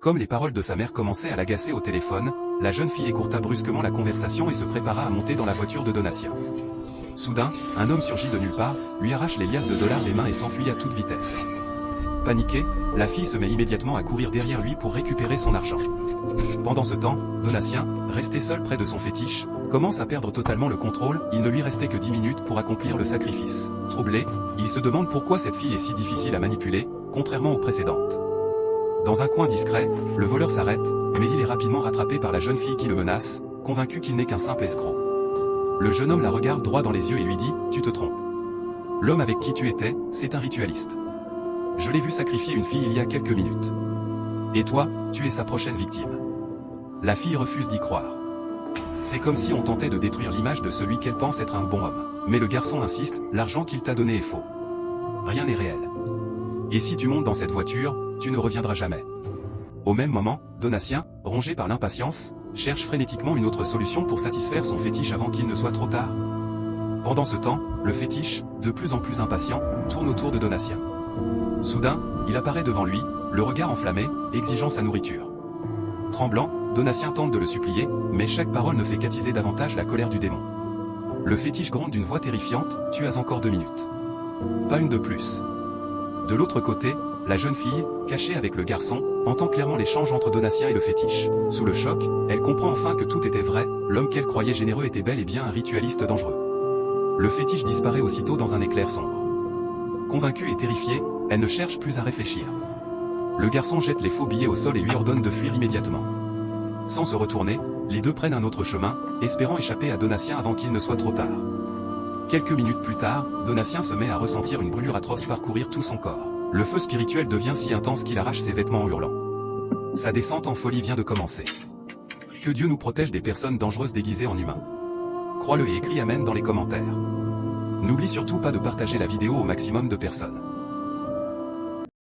Comme les paroles de sa mère commençaient à l'agacer au téléphone, la jeune fille écourta brusquement la conversation et se prépara à monter dans la voiture de Donatien. Soudain, un homme surgit de nulle part, lui arrache les liasses de dollars des mains et s'enfuit à toute vitesse. Paniquée, la fille se met immédiatement à courir derrière lui pour récupérer son argent. Pendant ce temps, Donatien, resté seul près de son fétiche, commence à perdre totalement le contrôle, il ne lui restait que 10 minutes pour accomplir le sacrifice. Troublé, il se demande pourquoi cette fille est si difficile à manipuler, contrairement aux précédentes. Dans un coin discret, le voleur s'arrête, mais il est rapidement rattrapé par la jeune fille qui le menace, convaincu qu'il n'est qu'un simple escroc. Le jeune homme la regarde droit dans les yeux et lui dit « Tu te trompes. L'homme avec qui tu étais, c'est un ritualiste. Je l'ai vu sacrifier une fille il y a quelques minutes. Et toi, tu es sa prochaine victime. » La fille refuse d'y croire. C'est comme si on tentait de détruire l'image de celui qu'elle pense être un bon homme. Mais le garçon insiste, l'argent qu'il t'a donné est faux. Rien n'est réel. Et si tu montes dans cette voiture, tu ne reviendras jamais. Au même moment, Donatien, rongé par l'impatience, cherche frénétiquement une autre solution pour satisfaire son fétiche avant qu'il ne soit trop tard. Pendant ce temps, le fétiche, de plus en plus impatient, tourne autour de Donatien. Soudain, il apparaît devant lui, le regard enflammé, exigeant sa nourriture. Tremblant, Donatien tente de le supplier, mais chaque parole ne fait qu'attiser davantage la colère du démon. Le fétiche gronde d'une voix terrifiante, « Tu as encore 2 minutes. Pas une de plus. » De l'autre côté, la jeune fille, cachée avec le garçon, entend clairement l'échange entre Donatien et le fétiche. Sous le choc, elle comprend enfin que tout était vrai, l'homme qu'elle croyait généreux était bel et bien un ritualiste dangereux. Le fétiche disparaît aussitôt dans un éclair sombre. Convaincue et terrifiée, elle ne cherche plus à réfléchir. Le garçon jette les faux billets au sol et lui ordonne de fuir immédiatement. Sans se retourner, les deux prennent un autre chemin, espérant échapper à Donatien avant qu'il ne soit trop tard. Quelques minutes plus tard, Donatien se met à ressentir une brûlure atroce parcourir tout son corps. Le feu spirituel devient si intense qu'il arrache ses vêtements en hurlant. Sa descente en folie vient de commencer. Que Dieu nous protège des personnes dangereuses déguisées en humains. Crois-le et écris Amen dans les commentaires. N'oublie surtout pas de partager la vidéo au maximum de personnes.